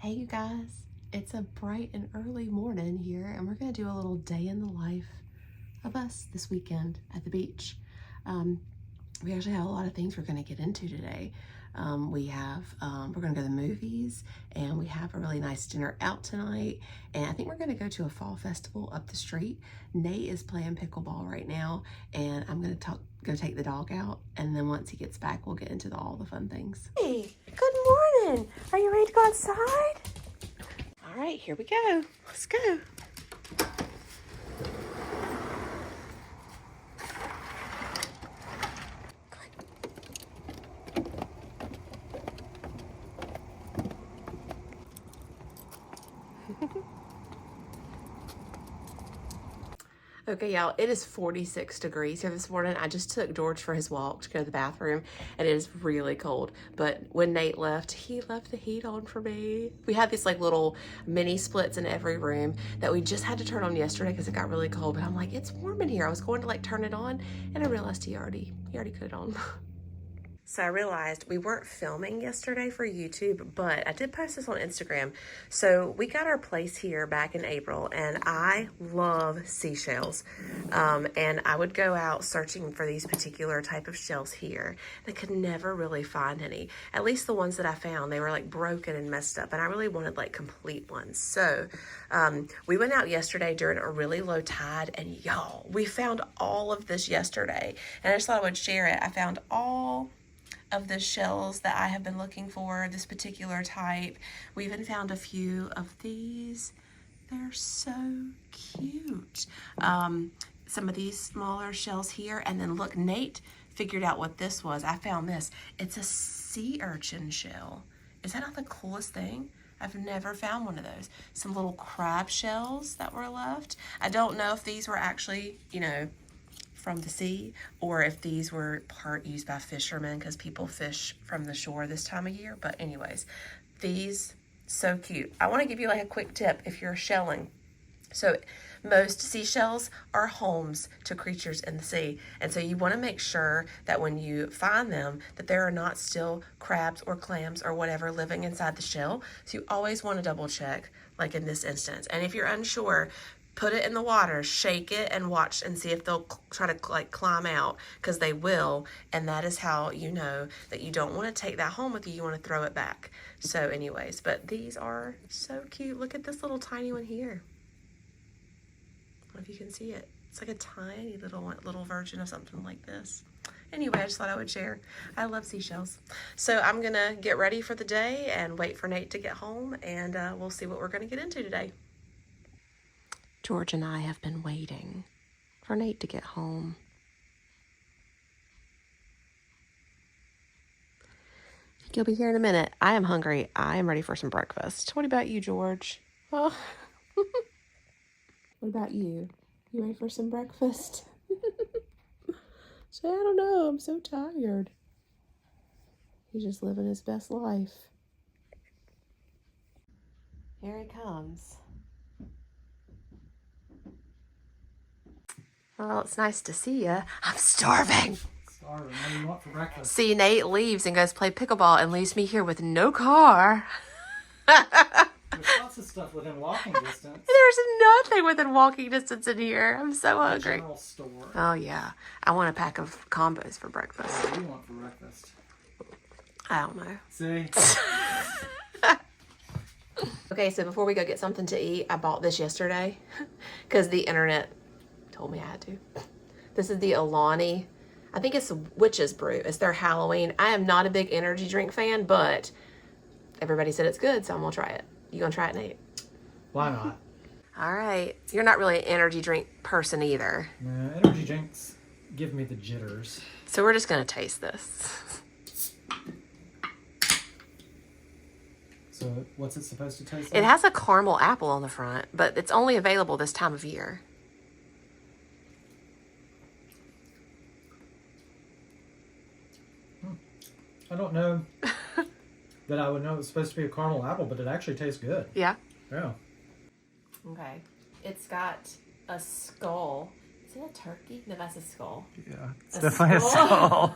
Hey you guys, it's a bright and early morning here and we're going to do a little day in the life of us this weekend at the beach. We actually have a lot of things we're going to get into today. We're going to go to the movies and we have a really nice dinner out tonight, and I think we're going to go to a fall festival up the street. Nate is playing pickleball right now and I'm going to go take the dog out, and then once he gets back we'll get into all the fun things. Hey, good morning. Are you ready to go outside? All right, here we go. Let's go. Okay, y'all, it is 46 degrees here this morning. I just took George for his walk to go to the bathroom, and it is really cold. But when Nate left, he left the heat on for me. We had these like little mini splits in every room that we just had to turn on yesterday because it got really cold. But I'm like, it's warm in here. I was going to like turn it on, and I realized he already put it on. So I realized we weren't filming yesterday for YouTube, but I did post this on Instagram. So we got our place here back in April, and I love seashells. And I would go out searching for these particular type of shells here. I could never really find any. At least the ones that I found, they were like broken and messed up, and I really wanted like complete ones. So we went out yesterday during a really low tide, and y'all, we found all of this yesterday. And I just thought I would share it. I found all of the shells that I have been looking for, this particular type. We even found a few of these. They're so cute. Some of these smaller shells here, and then look, Nate figured out what this was. I found this. It's a sea urchin shell. Is that not the coolest thing? I've never found one of those. Some little crab shells that were left. I don't know if these were actually, from the sea, or if these were part used by fishermen because people fish from the shore this time of year. But anyways, these, so cute. I want to give you like a quick tip if you're shelling. So most seashells are homes to creatures in the sea, and so you want to make sure that when you find them that there are not still crabs or clams or whatever living inside the shell. So you always want to double check, like in this instance. And if you're unsure, put it in the water, shake it, and watch and see if they'll try to like climb out, because they will. And that is how you know that you don't want to take that home with you. You want to throw it back. So anyways, but these are so cute. Look at this little tiny one here. I don't know if you can see it. It's like a tiny little version of something like this. Anyway, I just thought I would share. I love seashells. So I'm going to get ready for the day and wait for Nate to get home, and we'll see what we're going to get into today. George and I have been waiting for Nate to get home. He'll be here in a minute. I am hungry. I am ready for some breakfast. What about you, George? Oh. What about you? You ready for some breakfast? So I don't know. I'm so tired. He's just living his best life. Here he comes. Well, it's nice to see you. I'm starving. Starving. What do you want for breakfast? See, Nate leaves and goes play pickleball and leaves me here with no car. There's lots of stuff within walking distance. There's nothing within walking distance in here. I'm so hungry. General store. Oh, yeah. I want a pack of combos for breakfast. What do you want for breakfast? I don't know. See? Okay, so before we go get something to eat, I bought this yesterday because the internet told me I had to. This is the Alani. I think it's Witch's Brew. It's their Halloween. I am not a big energy drink fan, but everybody said it's good, so I'm gonna try it. You gonna try it, Nate? Why not? All right. You're not really an energy drink person either. No, energy drinks give me the jitters. So we're just gonna taste this. So what's it supposed to taste like? It has a caramel apple on the front, but it's only available this time of year. I don't know that I would know it's supposed to be a caramel apple, but it actually tastes good. Yeah. Yeah. Okay. It's got a skull. Is it a turkey? No, that's a skull. Yeah, it's definitely a skull.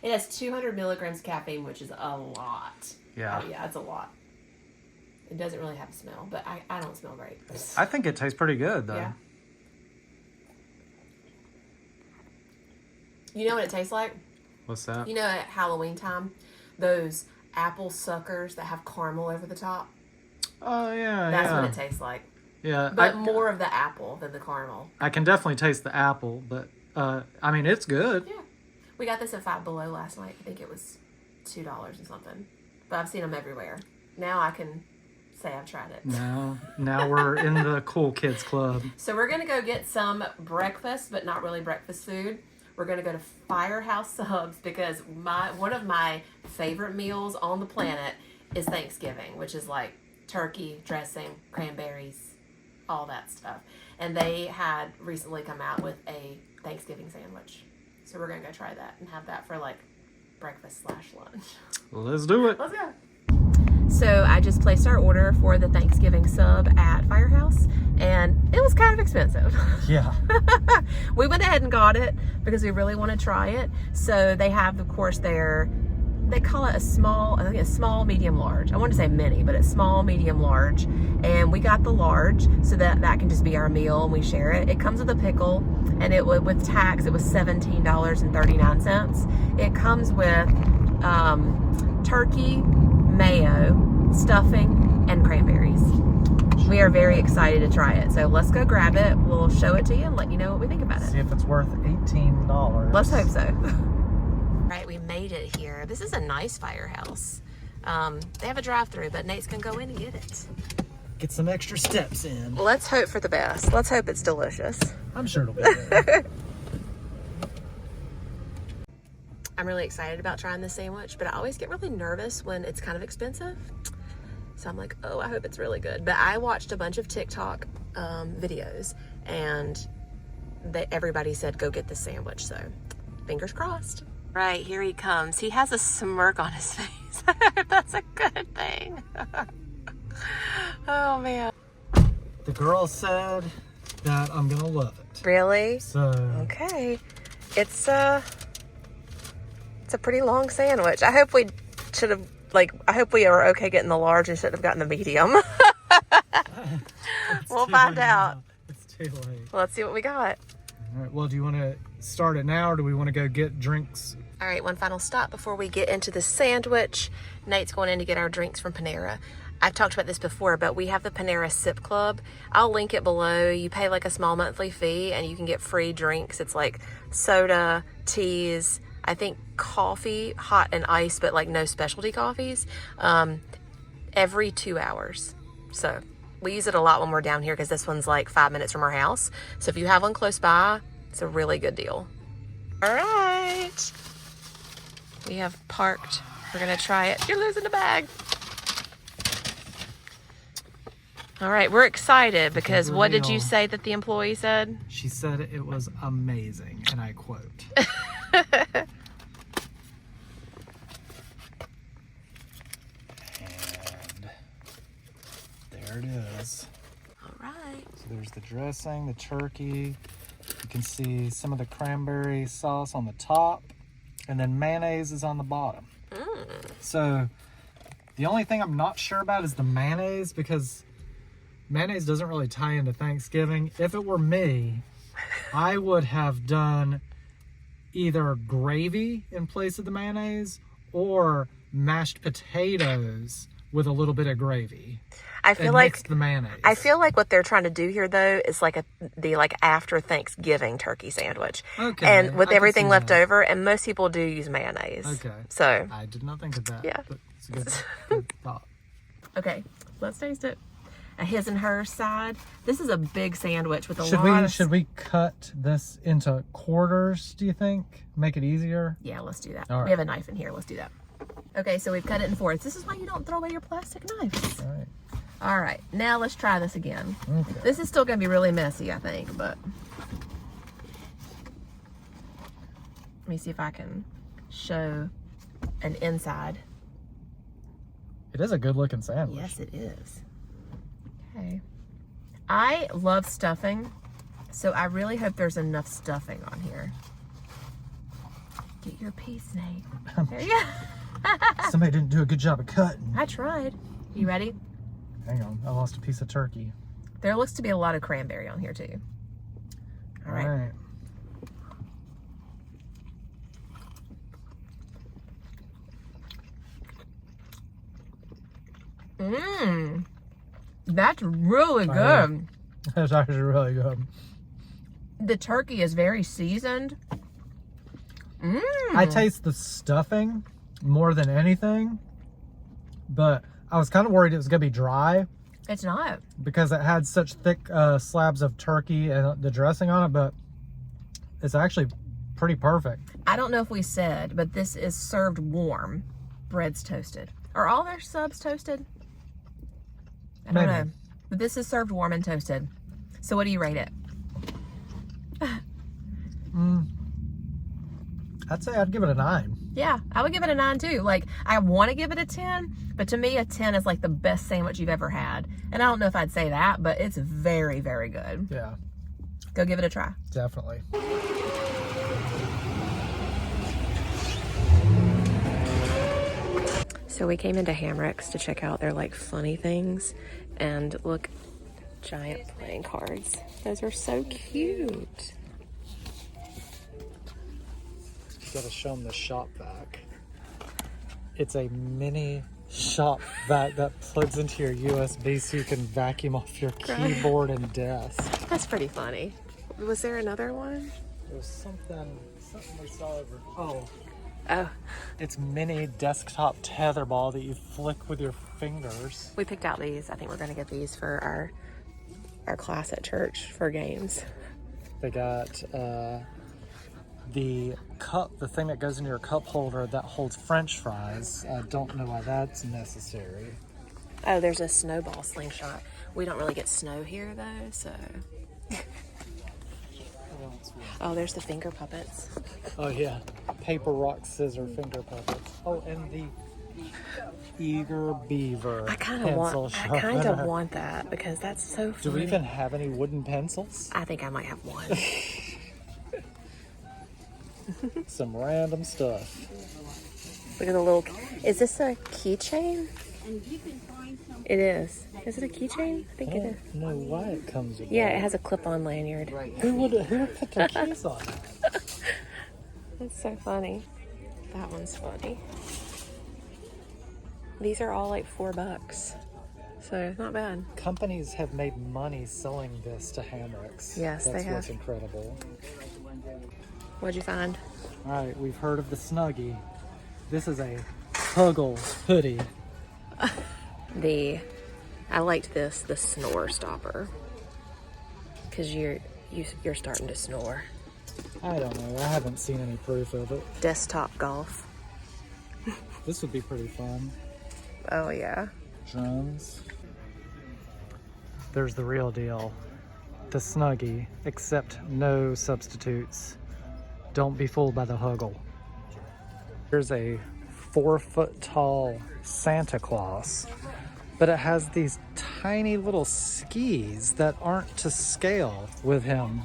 It has 200 milligrams caffeine, which is a lot. Yeah. Oh, yeah, it's a lot. It doesn't really have a smell, but I don't smell great. I think it tastes pretty good, though. Yeah. You know what it tastes like? What's that? You know at Halloween time, those apple suckers that have caramel over the top? Oh, yeah, That's what it tastes like. Yeah. But more of the apple than the caramel. I can definitely taste the apple, but, I mean, it's good. Yeah. We got this at Five Below last night. I think it was $2 and something. But I've seen them everywhere. Now I can say I've tried it. Now we're in the cool kids club. So we're going to go get some breakfast, but not really breakfast food. We're going to go to Firehouse Subs because one of my favorite meals on the planet is Thanksgiving, which is like turkey, dressing, cranberries, all that stuff. And they had recently come out with a Thanksgiving sandwich. So we're going to go try that and have that for like breakfast/lunch. Let's do it. Let's go. So I just placed our order for the Thanksgiving sub at Firehouse, and it was kind of expensive. Yeah. We went ahead and got it because we really want to try it. So they have, of course, they call it a small, I think it's small, medium, large. I want to say mini, but it's small, medium, large. And we got the large so that can just be our meal and we share it. It comes with a pickle, and with tax, it was $17.39. It comes with turkey, mayo, stuffing, and cranberries. We are very excited to try it. So let's go grab it. We'll show it to you and let you know what we think about it. See if it's worth $18. Let's hope so. All right, we made it here. This is a nice Firehouse. They have a drive-thru, but Nate's gonna go in and get it. Get some extra steps in. Let's hope for the best. Let's hope it's delicious. I'm sure it'll be good. I'm really excited about trying this sandwich, but I always get really nervous when it's kind of expensive. So I'm like, oh, I hope it's really good. But I watched a bunch of TikTok videos, and everybody said, go get this sandwich. So fingers crossed. Right, here he comes. He has a smirk on his face. That's a good thing. Oh, man. The girl said that I'm gonna love it. Really? So. Okay. It's a pretty long sandwich. I hope we should have, I hope we are okay getting the large and shouldn't have gotten the medium. We'll find out. It's too late. Well, let's see what we got. All right, well, do you want to start it now, or do we want to go get drinks? All right, one final stop before we get into the sandwich. Nate's going in to get our drinks from Panera. I've talked about this before, but we have the Panera Sip Club. I'll link it below. You pay like a small monthly fee and you can get free drinks. It's like soda, teas, I think coffee, hot and iced, but like no specialty coffees, every 2 hours. So we use it a lot when we're down here because this one's like 5 minutes from our house. So if you have one close by, it's a really good deal. All right. We have parked. We're going to try it. You're losing the bag. All right, we're excited because what did you say that the employee said? She said it was amazing, and I quote. And there it is. All right. So there's the dressing, the turkey. You can see some of the cranberry sauce on the top, and then mayonnaise is on the bottom. So the only thing I'm not sure about is the mayonnaise, because mayonnaise doesn't really tie into Thanksgiving. If it were me, I would have done either gravy in place of the mayonnaise or mashed potatoes with a little bit of gravy. I feel like the mayonnaise. I feel like what they're trying to do here though is like the after Thanksgiving turkey sandwich. Okay. And with I can everything see left that. over, and most people do use mayonnaise. Okay. So I did not think of that. Yeah. But it's a good thought. okay, let's taste it. A his and her side. This is a big sandwich with a lot of... Should we cut this into quarters, do you think? Make it easier? Yeah, let's do that. All right. We have a knife in here. Let's do that. Okay, so we've cut it in fourths. This is why you don't throw away your plastic knives. All right. All right, now let's try this again. Okay. This is still going to be really messy, I think, but... Let me see if I can show an inside. It is a good looking sandwich. Yes, it is. Okay. I love stuffing, so I really hope there's enough stuffing on here. Get your piece, Nate. There you go. Somebody didn't do a good job of cutting. I tried. You ready? Hang on, I lost a piece of turkey. There looks to be a lot of cranberry on here too. All right. Mmm. That's really good. That's actually really good. The turkey is very seasoned. Mmm. I taste the stuffing more than anything, but I was kind of worried it was going to be dry. It's not. Because it had such thick slabs of turkey and the dressing on it, but it's actually pretty perfect. I don't know if we said, but this is served warm. Bread's toasted. Are all their subs toasted? I don't know. But this is served warm and toasted. So what do you rate it? I'd say I'd give it a 9. Yeah, I would give it a 9 too. Like, I want to give it a 10, but to me a 10 is like the best sandwich you've ever had. And I don't know if I'd say that, but it's very, very good. Yeah. Go give it a try. Definitely. So we came into Hamrick's to check out their like funny things, and look, giant playing cards. Those are so cute. You gotta show them the shop vac. It's a mini shop vac that plugs into your USB so you can vacuum off your keyboard and desk. That's pretty funny. Was there another one? There was something we saw over. Oh. Oh. It's mini desktop tetherball that you flick with your fingers. We picked out these. I think we're gonna get these for our class at church for games. They got the cup, the thing that goes in your cup holder that holds French fries. I don't know why that's necessary. Oh, there's a snowball slingshot. We don't really get snow here though, so. Oh, there's the finger puppets. Oh yeah, paper, rock, scissor, finger puppets. Oh, and the Eager Beaver I kind of want that because that's so funny. Do we even have any wooden pencils? I think I might have one. Some random stuff. Look at the little. Is this a keychain? It is. Is it a keychain? I think it is. I don't know why it comes with Yeah, that. it has a clip-on lanyard. Who would put their keys on? That's so funny. That one's funny. These are all like $4, so not bad. Companies have made money selling this to Hamrick's. Yes, they have. That's what's incredible. What'd you find? All right, we've heard of the Snuggie. This is a Huggle hoodie. I liked this, the snore stopper, because you're starting to snore. I don't know. I haven't seen any proof of it. Desktop golf. This would be pretty fun. Oh yeah. Drums. There's the real deal. The Snuggie, except no substitutes. Don't be fooled by the Huggle. Here's a 4-foot tall Santa Claus, but it has these tiny little skis that aren't to scale with him.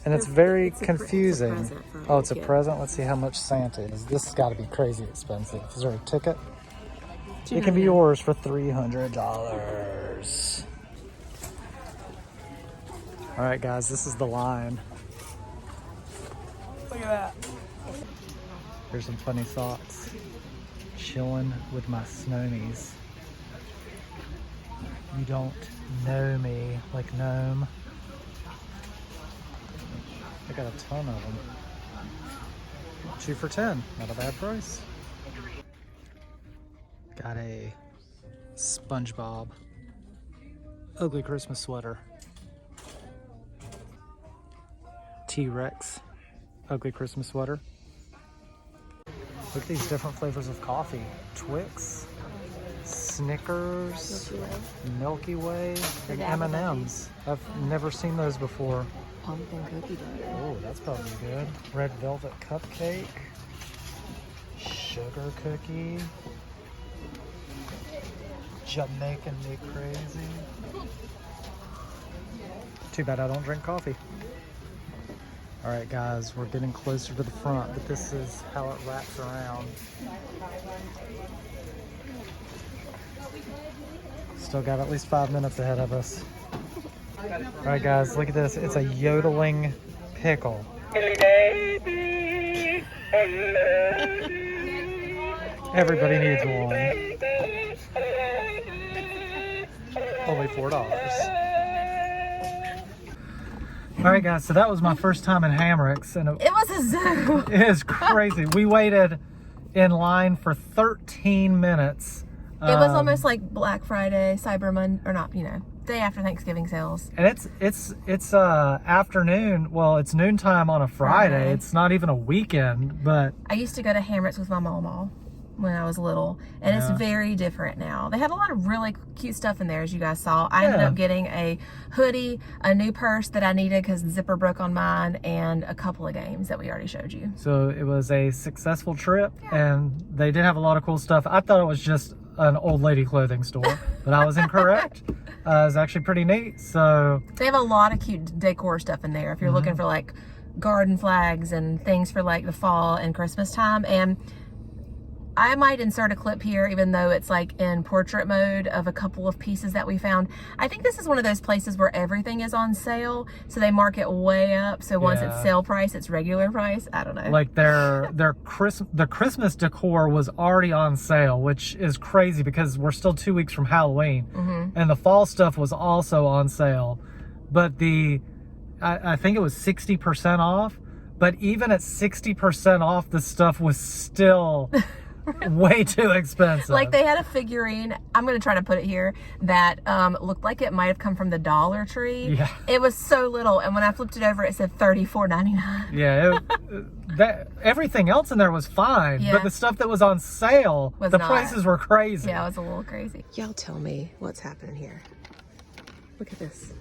And it's very confusing. Oh, it's a present? Let's see how much Santa is. This has got to be crazy expensive. Is there a ticket? It can be yours for $300. All right, guys, this is the line. Look at that. Here's some funny socks. Chilling with my snowmies. You don't know me like gnome. I got a ton of them. 2 for $10, not a bad price. Got a SpongeBob ugly Christmas sweater. T-Rex ugly Christmas sweater. Look at these different flavors of coffee. Twix, Snickers, Milky Way, and M&M's. I've never seen those before. Pumpkin cookie dough. Oh, that's probably good. Red velvet cupcake, sugar cookie, Jamaican me crazy. Too bad I don't drink coffee. All right, guys, we're getting closer to the front, but this is how it wraps around. Still got at least 5 minutes ahead of us. All right, guys, look at this. It's a yodeling pickle. Everybody needs one. Only $4. All right, guys, so that was my first time in Hammocks, and It was a zoo. it is crazy. We waited in line for 13 minutes. It was almost like Black Friday, Cyber Monday, or not, day after Thanksgiving sales. And it's afternoon. Well, it's noontime on a Friday. It's not even a weekend, but I used to go to Hammocks with my mama when I was little, and it's very different now. They had a lot of really cute stuff in there, as you guys saw. I ended up getting a hoodie, a new purse that I needed because the zipper broke on mine, and a couple of games that we already showed you. So it was a successful trip, and they did have a lot of cool stuff. I thought it was just an old lady clothing store, but I was incorrect. It was actually pretty neat. So they have a lot of cute decor stuff in there if you're looking for like garden flags and things for like the fall and Christmas time. And I might insert a clip here, even though it's like in portrait mode, of a couple of pieces that we found. I think this is one of those places where everything is on sale, so they mark it way up. So once it's sale price, it's regular price. I don't know. Like the Christmas decor was already on sale, which is crazy because we're still 2 weeks from Halloween, and the fall stuff was also on sale. But I think it was 60% off. But even at 60% off, the stuff was still way too expensive. Like they had a figurine, I'm going to try to put it here, that looked like it might have come from the Dollar Tree. Yeah. It was so little, and when I flipped it over, it said $34.99. Yeah, everything else in there was fine, but the stuff that was on sale, the prices were crazy. Yeah, it was a little crazy. Y'all tell me what's happening here. Look at this.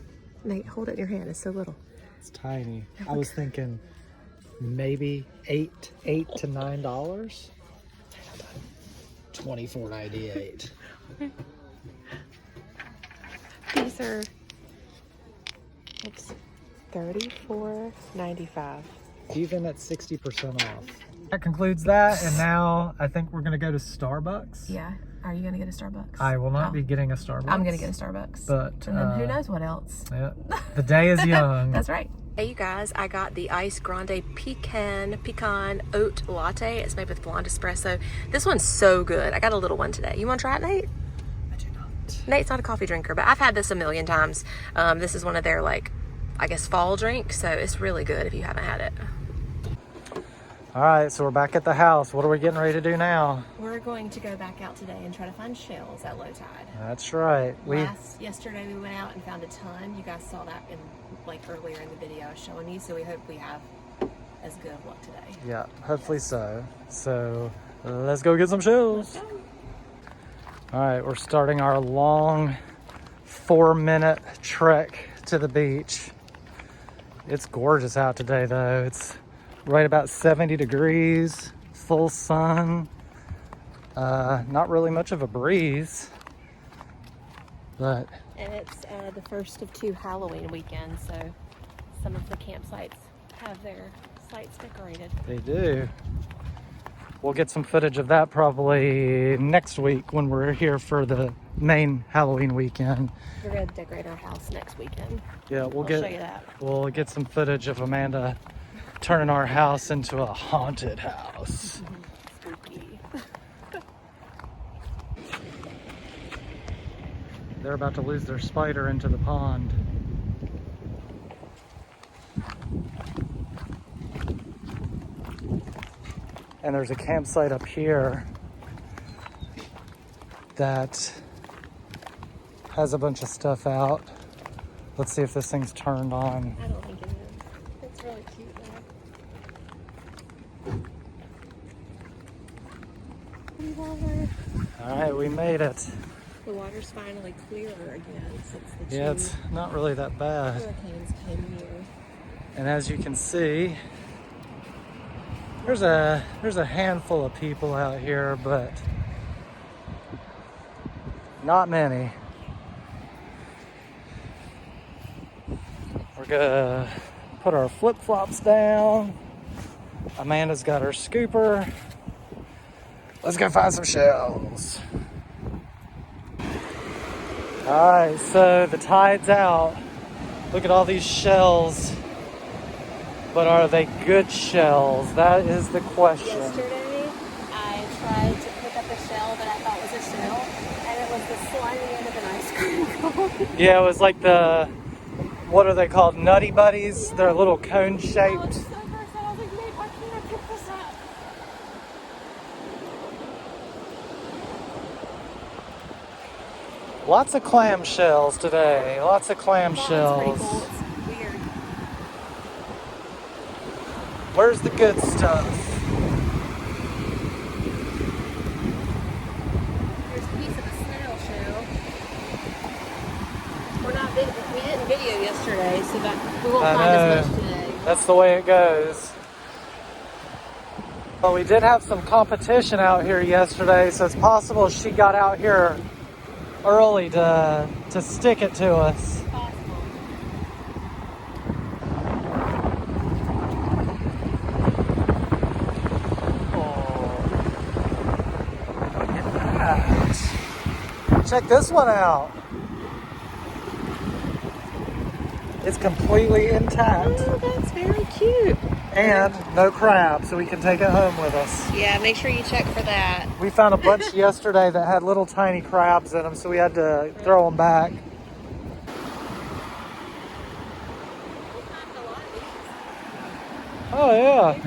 Nate, hold it in your hand. It's so little. It's tiny. I was thinking maybe $8 to $9. $24.98. These are $34.95. Even at 60% off. That concludes that, and now I think we're gonna go to Starbucks. Yeah. Are you gonna get a Starbucks? I will not be getting a Starbucks. I'm gonna get a Starbucks. But and then who knows what else? Yeah. The day is young. That's right. Hey you guys, I got the Ice Grande Pecan Oat Latte. It's made with blonde espresso. This one's so good. I got a little one today. You want to try it, Nate? I do not. Nate's not a coffee drinker, but I've had this a million times. This is one of their, like, I guess fall drinks, so it's really good if you haven't had it. All right, so we're back at the house. What are we getting ready to do now? We're going to go back out today and try to find shells at low tide. That's right. Yesterday we went out and found a ton. You guys saw that earlier in the video I was showing you, so we hope we have as good of luck today. Yeah, hopefully so. So let's go get some shells. Let's go. All right, we're starting our long 4-minute trek to the beach. It's gorgeous out today though. It's right about 70 degrees, full sun, not really much of a breeze, but. And it's the first of 2 Halloween weekends, so some of the campsites have their sites decorated. They do. We'll get some footage of that probably next week when we're here for the main Halloween weekend. We're gonna decorate our house next weekend. Yeah, I'll show you that. We'll get some footage of Amanda turning our house into a haunted house. Spooky. They're about to lose their spider into the pond. And there's a campsite up here that has a bunch of stuff out. Let's see if this thing's turned on. I don't think it is. It's really cute though. Water. All right, we made it. The water's finally clearer again since the Yeah, it's not really that bad. hurricanes came here. And as you can see, there's a handful of people out here, but not many. We're gonna put our flip-flops down. Amanda's got her scooper. Let's go find some shells. All right, so the tide's out. Look at all these shells. But are they good shells? That is the question. Yesterday, I tried to pick up a shell that I thought was a shell, and it was the slimy end of an ice cream cone. Yeah, it was like the, what are they called? Nutty Buddies? Yeah. They're a little cone I was shaped. so grossed out. I was like, Nate, why can't I pick this up? Lots of clam shells today. Lots of clam That's shells. pretty cool. It's weird. Where's the good stuff? Here's a piece of a snail shell. We didn't video yesterday, so that we won't find as much today. That's the way it goes. Well, we did have some competition out here yesterday, so it's possible she got out here early to stick it to us. Possible. Check this one out. It's completely intact. Oh, that's very cute. And no crab, so we can take it home with us. Yeah, make sure you check for that. We found a bunch yesterday that had little tiny crabs in them, so we had to throw them back. Oh yeah.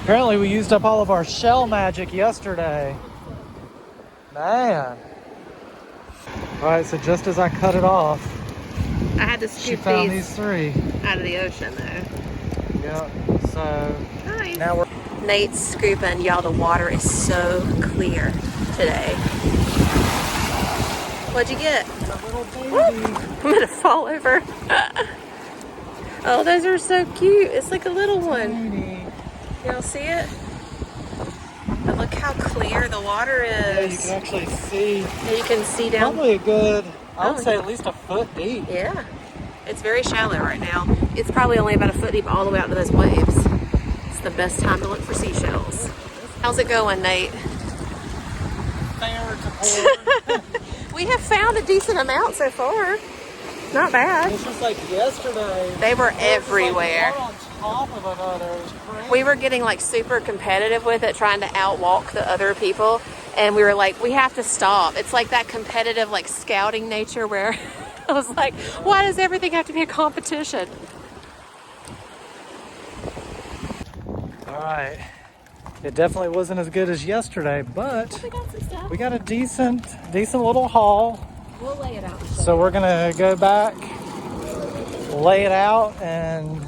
Apparently we used up all of our shell magic yesterday. Man. Alright, so just as I cut it off, I had to she scoop found these these three. out of the ocean, though. Yeah, so Nice. now we're... Nate's scooping. Y'all, the water is so clear today. What'd you get? A little baby. I'm gonna fall over. Oh, those are so cute. It's like a little one. Tiny. Y'all see it? But look how clear the water Yeah, you is. can actually see. And you can see down. Probably a good, I would Oh, say yeah. at least a foot deep. Yeah. It's very shallow right now. It's probably only about a foot deep all the way out to those waves. It's the best time to look for seashells. How's it going, Nate? Fair to pour. We have found a decent amount so far. Not bad. It's just like yesterday. They were It was everywhere. like one on top of another. It was crazy. We were getting like super competitive with it, trying to outwalk the other people. And we were like, we have to stop. It's like that competitive like scouting nature where I was like, why does everything have to be a competition? All right. It definitely wasn't as good as yesterday, but We got some stuff. we got a decent little haul. We'll lay it out. So we're gonna go back, lay it out, and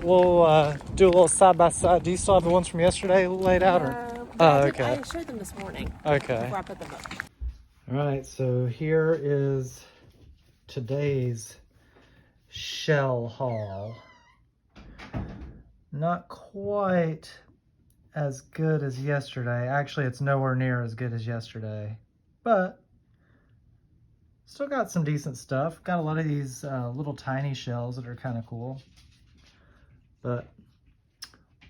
we'll do a little side by side. Do you still have the ones from yesterday laid out, or? Oh, okay. I showed them this morning Okay. before I put them up. All right. So here is today's shell haul. Not quite as good as yesterday. Actually, it's nowhere near as good as yesterday, but still got some decent stuff. Got a lot of these little tiny shells that are kind of cool. But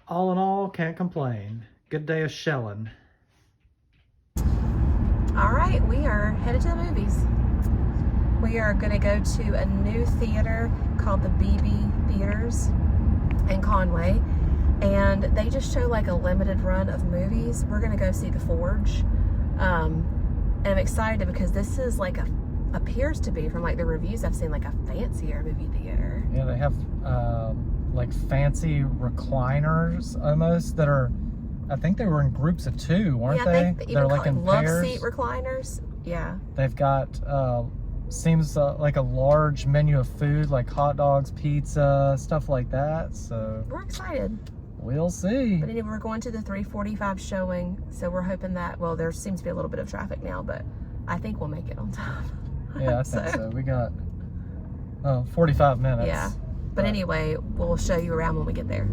all in all, can't complain. Good day of shelling. All right, we are headed to the movies. We are going to go to a new theater called the BB Theaters in Conway. And they just show like a limited run of movies. We're going to go see The Forge. And I'm excited because this is like appears to be, from like the reviews I've seen, like a fancier movie theater. Yeah, they have like fancy recliners almost that are, I think they were in groups of two, weren't they? They're like in love pairs. seat recliners. Yeah. They've got seems like a large menu of food, like hot dogs, pizza, stuff like that. So We're excited. we'll see. But anyway, we're going to the 3:45 showing, so we're hoping that, well, there seems to be a little bit of traffic now, but I think we'll make it on time. Yeah, I think so. We got 45 minutes. Yeah. But anyway, we'll show you around when we get there.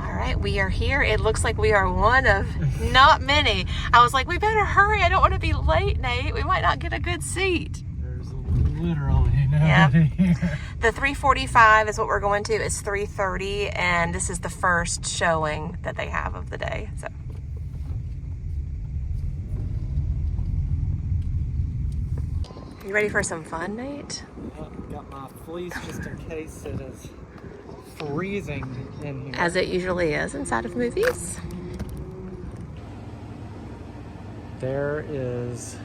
All right, we are here. It looks like we are one of not many. I was like, we better hurry. I don't want to be late, Nate. We might not get a good seat. There's literally nobody here. The 3:45 is what we're going to. It's 3:30, and this is the first showing that they have of the day. So You ready for some fun, Nate? Got my fleece just in case it is freezing in here. As it usually is inside of movies. There is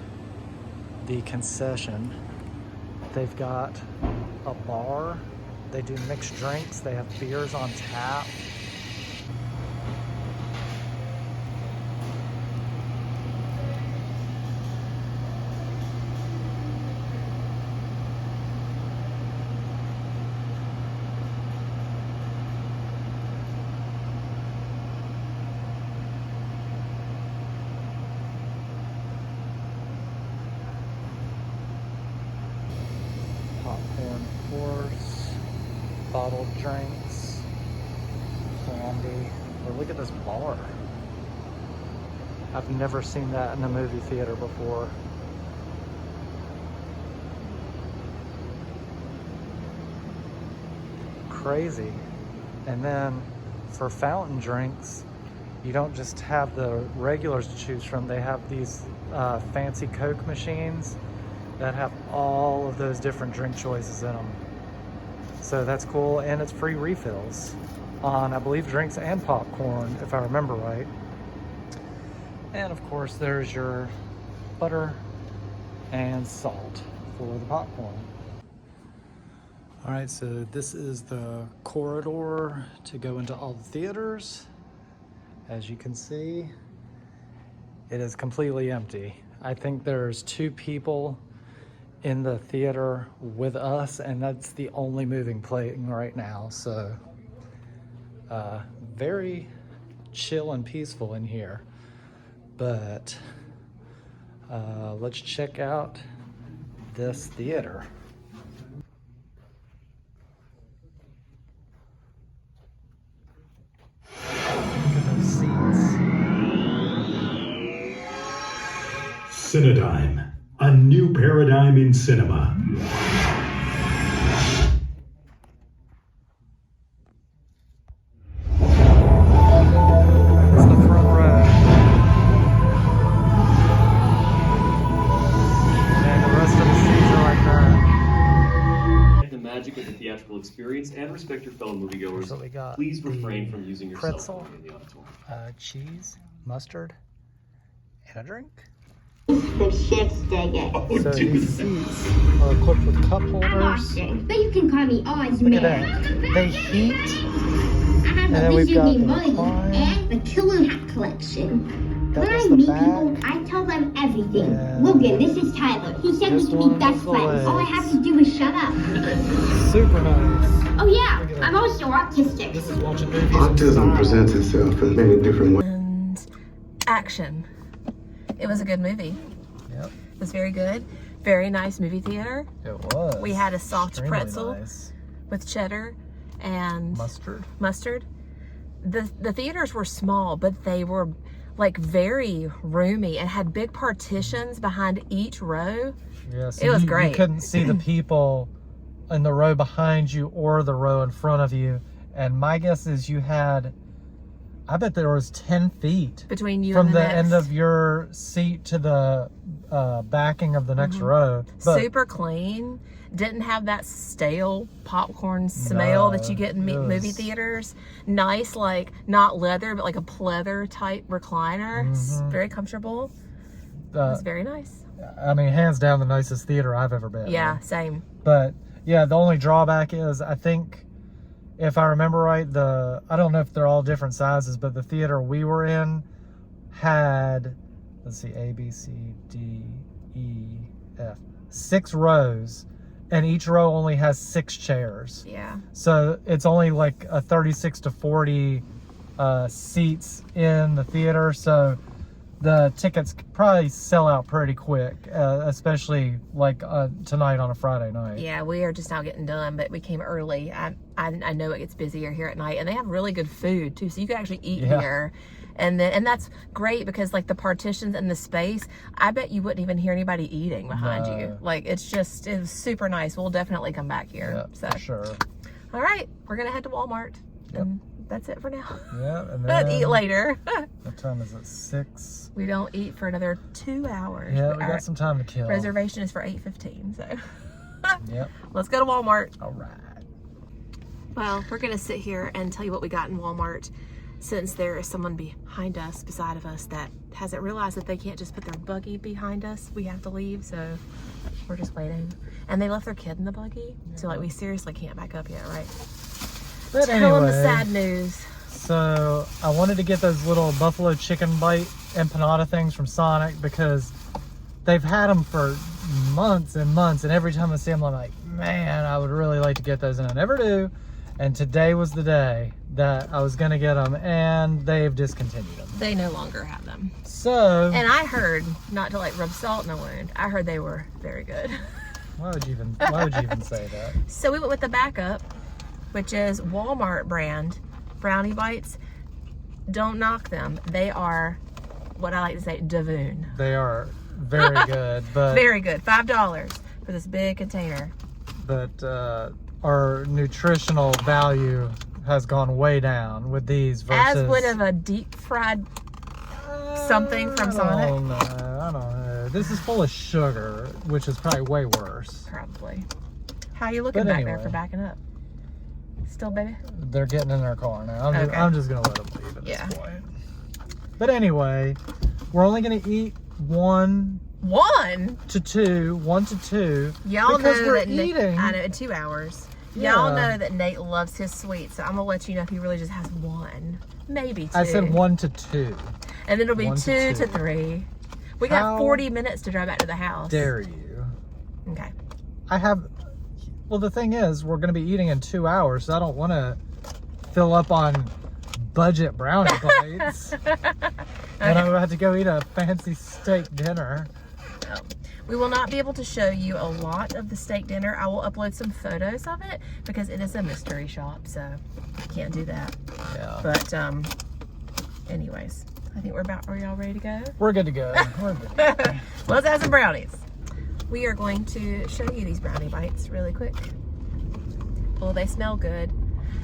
the concession. They've got a bar. They do mixed drinks. They have beers on tap. Popcorn, of course, bottled drinks, candy. But look at this bar. I've never seen that in a movie theater before. Crazy. And then for fountain drinks, you don't just have the regulars to choose from. They have these fancy Coke machines that have all of those different drink choices in them. So that's cool, and it's free refills on, I believe, drinks and popcorn, if I remember right. And of course, there's your butter and salt for the popcorn. All right, so this is the corridor to go into all the theaters. As you can see, it is completely empty. I think there's 2 people in the theater with us, and that's the only movie playing right now. So very chill and peaceful in here. But let's check out this theater. Look at those seats. Cinedime, a new paradigm in cinema. That's the front row. And the rest of the seats are like that. The magic of the theatrical experience and respect your fellow moviegoers. So we got Please refrain from using your cell pretzel, phone in the auditorium. cheese, mustard, and a drink. Oh, So these seats are equipped with cup holders. But you can call me Oz Look Man. at that. They heat. I have And a then we've vision got named the Buddy recline. and the Killer Hat Collection. That When was I the meet back. people, I tell them everything. And Logan, this is Tyler. He said we this can one be best was the friends. All I legs. have to do is shut up. Super nice. Oh yeah, Look at that. I'm also autistic. This is watching movies. Autism presents itself in many different ways. And action. It was a good movie. Yep, It was very good. Very nice movie theater it was. We had a soft Extremely pretzel. nice. with cheddar and Mustard. The theaters were small, but they were like very roomy and had big partitions behind each row. Yeah, so It was you great. couldn't see the people in the row behind you or the row in front of you. And my guess is you had, I bet there was 10 feet Between you from and the next. end of your seat to the backing of the next row. But Super clean. Didn't have that stale popcorn smell that you get in it movie was- theaters. Nice, like not leather, but like a pleather type recliner. It's very comfortable. It was very nice. I mean, hands down the nicest theater I've ever been. Yeah, in. same. But yeah, the only drawback is I think, if I remember right, I don't know if they're all different sizes, but the theater we were in had, let's see, A, B, C, D, E, F, 6 rows, and each row only has 6 chairs. Yeah. So it's only like a 36 to 40 seats in the theater. So the tickets probably sell out pretty quick, especially like tonight on a Friday night. Yeah, we are just now getting done, but we came early. I know it gets busier here at night, and they have really good food too, so you can actually eat Yeah. here. And that's great because like the partitions and the space, I bet you wouldn't even hear anybody eating behind No. you. Like it was super nice. We'll definitely come back here. Yeah, So for sure. all right, we're gonna head to Walmart and that's it for now. Yeah, and then Eat later. what time is it? 6. We don't eat for another 2 hours. Yeah, we Our got some time to kill. reservation is for 8:15, so Yep. let's go to Walmart. All right. Well, we're gonna sit here and tell you what we got in Walmart, since there is someone behind us, beside of us, that hasn't realized that they can't just put their buggy behind us. We have to leave, so we're just waiting. And they left their kid in the buggy, so like we seriously can't back up yet, right? But Tell them the anyway, sad news. so I wanted to get those little buffalo chicken bite empanada things from Sonic because they've had them for months and months, and every time I see them, I'm like, man, I would really like to get those, and I never do. And today was the day that I was gonna get them, and they've discontinued them. They no longer have them. So, And I heard, not to like rub salt in a wound, I heard they were very good. why would you even say that? So we went with the backup, which is Walmart brand brownie bites. Don't knock them. They are what I like to say, Davoon. They are very good, but Very good. $5 for this big container. our nutritional value has gone way down with these versus. As would of a deep fried something from Sonic. I don't know. This is full of sugar, which is probably way worse. Probably. How you looking But back there anyway. for backing up? Still, baby? They're getting in their car now. Okay. I'm just gonna let them leave at Yeah. this point. But anyway, we're only gonna eat 1 to 2. Y'all because know we're that Nate, eating. I know, in 2 hours. Yeah. Y'all know that Nate loves his sweets, so I'm gonna let you know if he really just has 1, maybe 2. I said 1 to 2. And then it'll be 1 2 to to 3. We How got 40 minutes to drive back to the house. Dare you? Okay. Well, the thing is, we're gonna be eating in 2 hours, so I don't want to fill up on budget brownie plates. And I'm about to go eat a fancy steak dinner. We will not be able to show you a lot of the steak dinner. I will upload some photos of it because it is a mystery shop, so can't do that. Yeah. But anyways, I think are y'all ready to go? We're good to go. We're good to go. Let's have some brownies. We are going to show you these brownie bites really quick. Oh, they smell good.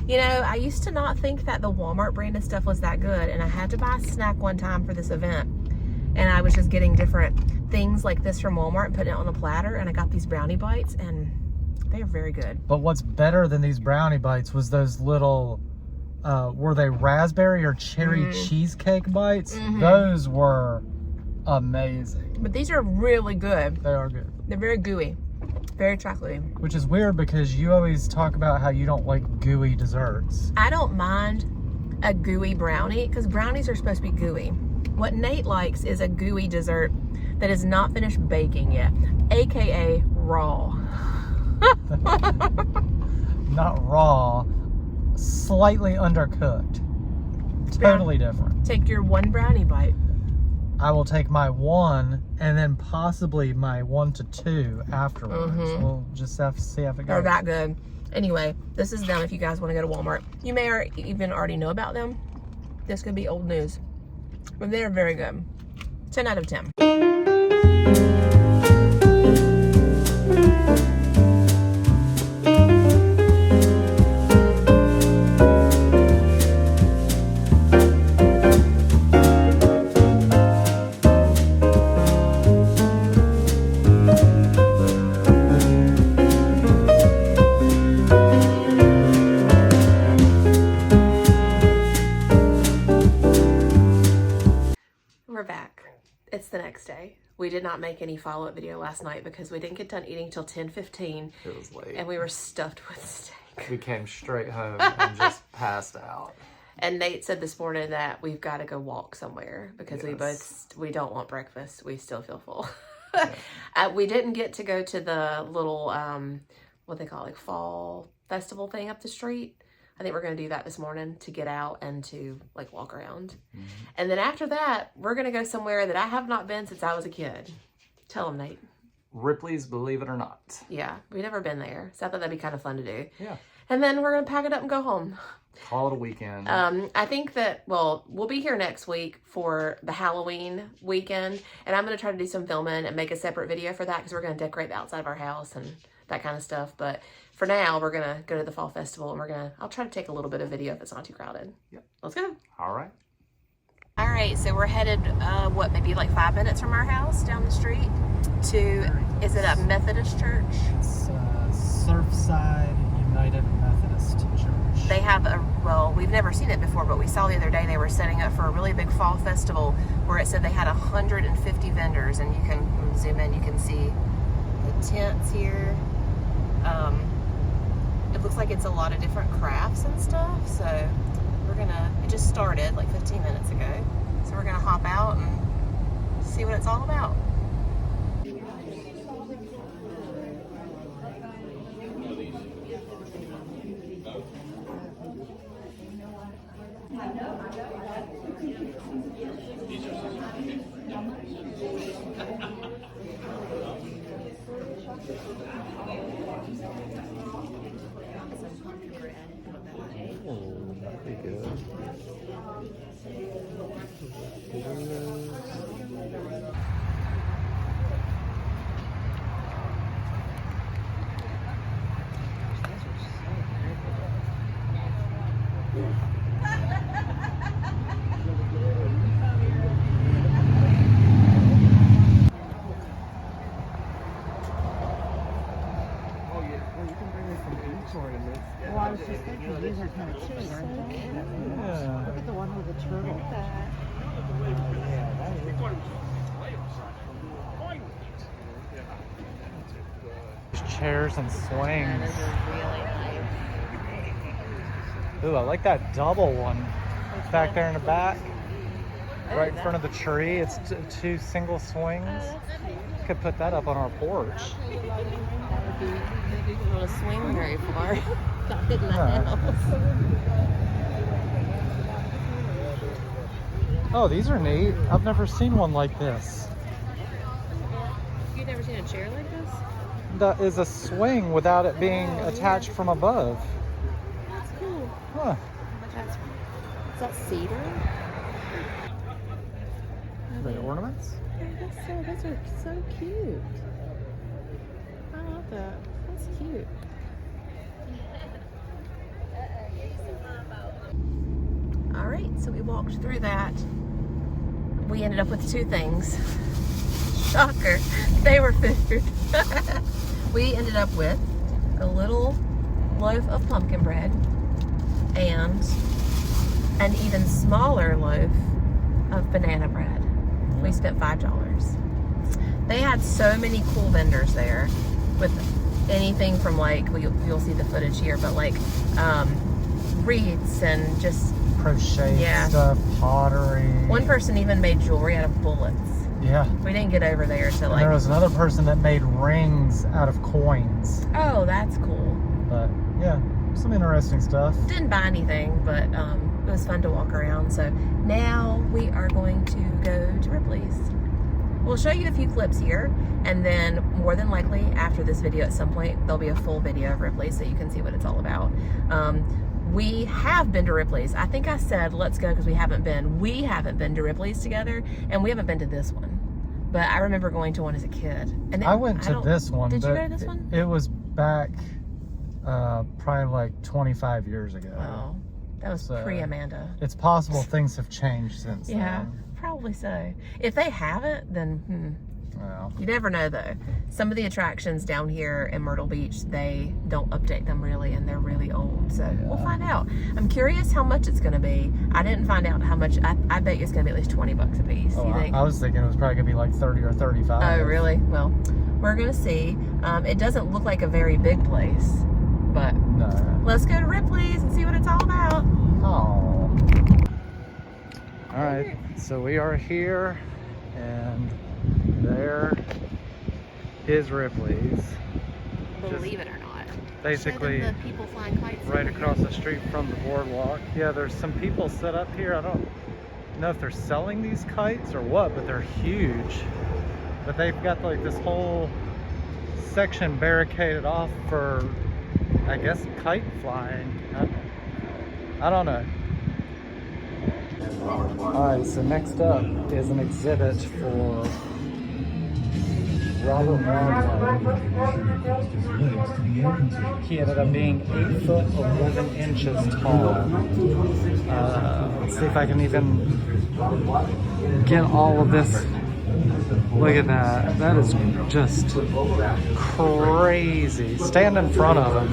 You know, I used to not think that the Walmart branded stuff was that good, and I had to buy a snack one time for this event, and I was just getting different things like this from Walmart and putting it on a platter, and I got these brownie bites, and they are very good. But what's better than these brownie bites was those little, were they raspberry or cherry cheesecake bites? Those were amazing. But these are really good. They are good. They're very gooey, very chocolatey. Which is weird because you always talk about how you don't like gooey desserts. I don't mind a gooey brownie because brownies are supposed to be gooey. What Nate likes is a gooey dessert that is not finished baking yet, AKA raw. Not raw, slightly undercooked. Totally different. Take your 1 brownie bite. I will take my 1 and then possibly my 1 to 2 afterwards. We'll just have to see how it goes. They're that good. Anyway, this is them if you guys want to go to Walmart. You may even already know about them. This could be old news. But they're very good. 10 out of 10. We're back. It's the next day. We did not make any follow-up video last night because we didn't get done eating till 10:15. It was late. And we were stuffed with steak. We came straight home and just passed out. And Nate said this morning that we've got to go walk somewhere because we don't want breakfast. We still feel full. We didn't get to go to the little, what they call it, like fall festival thing up the street. I think we're going to do that this morning to get out and to like walk around. And then after that, we're going to go somewhere that I have not been since I was a kid. Tell them, Nate. Ripley's Believe It or Not. Yeah, we've never been there. So I thought that'd be kind of fun to do. Yeah. And then we're gonna pack it up and go home. Call it a weekend. I think that, well, we'll be here next week for the Halloween weekend, and I'm going to try to do some filming and make a separate video for that because we're going to decorate the outside of our house and that kind of stuff. But for now, we're going to go to the fall festival, and I'll try to take a little bit of video if it's not too crowded. Yep. Let's go. All right. All right, so we're headed, maybe like 5 minutes from our house down the street to, is it a Methodist church? It's Surfside United Methodist Church. They have we've never seen it before, but we saw the other day they were setting up for a really big fall festival where it said they had 150 vendors, and you can zoom in, you can see the tents here. It looks like it's a lot of different crafts and stuff, so it just started like 15 minutes ago, so we're gonna hop out and see what it's all about. Oh, that'd be good. Well, I was just thinking these are kind of cute, aren't they? Yeah. Look at the one with the turtle. There's chairs and swings. This is really nice. Ooh, I like that double one back there in the back, right in front of the tree. It's two single swings. Could put that up on our porch. That would be able to swing very far. Not in the Yeah. house. Oh, these are neat. I've never seen one like this. You've never seen a chair like this? That is a swing without it being attached from above. That's cool. Huh. Is that cedar? Are they ornaments? Those are so cute. I love that. That's cute. All right, so we walked through that. We ended up with two things. Shocker, they were food. We ended up with a little loaf of pumpkin bread and an even smaller loaf of banana bread. We spent $5. They had so many cool vendors there with anything from like, you'll see the footage here, but like wreaths and just Crochet stuff, pottery. one person even made jewelry out of bullets. Yeah. We didn't get over there to And like, there was another person that made rings out of coins. oh, that's cool. But yeah, some interesting stuff. Didn't buy anything, but it was fun to walk around. So now we are going to go to Ripley's. We'll show you a few clips here, and then more than likely after this video at some point, there'll be a full video of Ripley's so you can see what it's all about. We have been to Ripley's. I think I said let's go because we haven't been. We haven't been to Ripley's together, and we haven't been to this one. But I remember going to one as a kid. And then, I went to this one. Did you but go to this one? It was back probably like 25 years ago. Oh, that was So, pre-Amanda. It's possible things have changed since Yeah, then. probably so. If they haven't, then Well, you never know though. Some of the attractions down here in Myrtle Beach, they don't update them really, and they're really old. So we'll find out. I'm curious how much it's gonna be. I didn't find out how much. I bet you it's gonna be at least $20 a piece. You think? I was thinking it was probably gonna be like 30 or 35. Oh, really? Well, we're gonna see. It doesn't look like a very big place, but No. let's go to Ripley's and see what it's all about. Oh. All right, so we are here, and there is Ripley's. Believe it or not. Basically, Show them the people flying kites. right across the street from the boardwalk. Yeah, there's some people set up here. I don't know if they're selling these kites or what, but they're huge. But they've got like this whole section barricaded off for I guess kite flying. I don't know. Alright, so next up is an exhibit for Robert Wadlow. He ended up being 8 foot 11 inches tall. Let's see if I can even get all of this. Look at that. That is just crazy. Stand in front of him.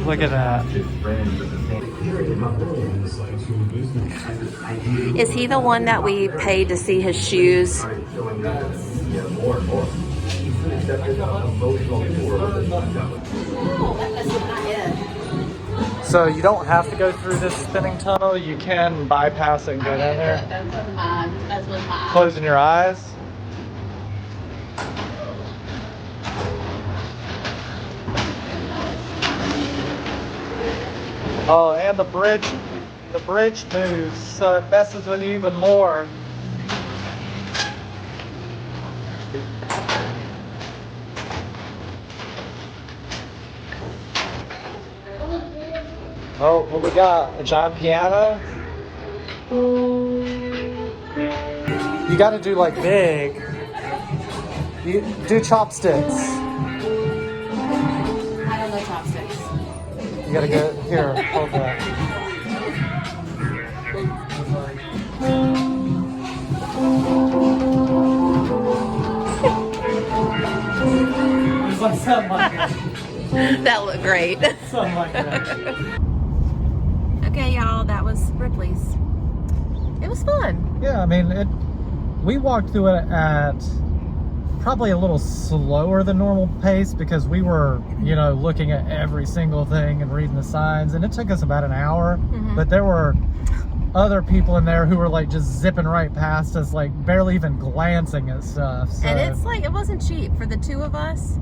Look at that. Is he the one that we paid to see his shoes? So you don't have to go through this spinning tunnel. You can bypass it and get in there. Closing your eyes. Oh, and the bridge moves, so it messes with you even more. Oh, what we got? A giant piano? You gotta do like big. You do chopsticks. I don't know chopsticks. You gotta go here, hold that. It's like something like that. That looked great. Something like that. Okay, y'all, that was Ripley's. It was fun. Yeah, I mean, we walked through it at probably a little slower than normal pace because we were, looking at every single thing and reading the signs, and it took us about an hour. Mm-hmm. But there were other people in there who were like just zipping right past us, like barely even glancing at stuff. So. And it's like, it wasn't cheap for the two of us.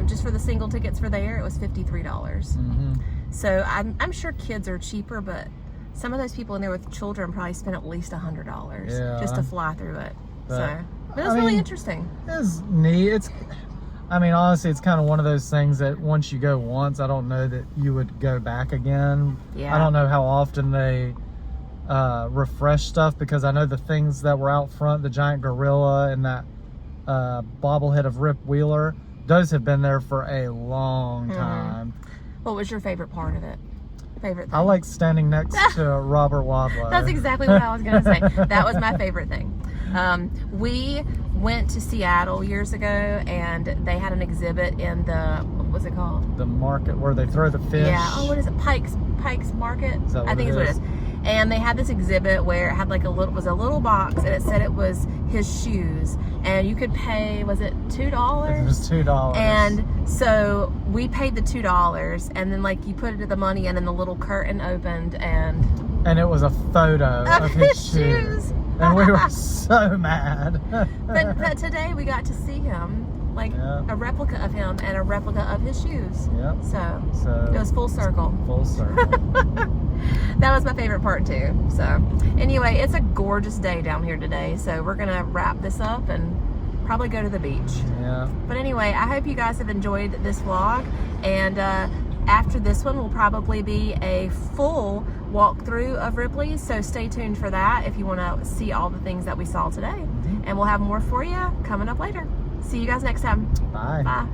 Just for the single tickets for there, it was $53. Mm-hmm. So I'm sure kids are cheaper, but some of those people in there with children probably spent at least $100 just to fly through it. But it was really interesting. It was neat. Honestly, it's kind of one of those things that once you go once, I don't know that you would go back again. Yeah. I don't know how often they refresh stuff, because I know the things that were out front, the giant gorilla and that bobblehead of Rip Wheeler, those have been there for a long time. What was your favorite part of it? Favorite thing? I like standing next to Robert Wadlow. That's exactly what I was going to say. That was my favorite thing. We went to Seattle years ago, and they had an exhibit in the, what was it called? The market where they throw the fish. Yeah. Oh, what is it? Pike's Market? Is that what I think it is what it is. And they had this exhibit where it had like a little box, and it said it was his shoes, and you could pay, was it $2? It was $2. And so we paid the $2, and then like you put it the money in, and the little curtain opened, and it was a photo of his shoes. And we were so mad. but today we got to see him, like a replica of him and a replica of his shoes. Yep. So it was full circle. Full circle. That was my favorite part too. So anyway, it's a gorgeous day down here today. So we're gonna wrap this up and probably go to the beach. Yeah. But anyway, I hope you guys have enjoyed this vlog, and after this one will probably be a full walkthrough of Ripley's, so stay tuned for that if you want to see all the things that we saw today. And we'll have more for you coming up later. See you guys next time. Bye. Bye.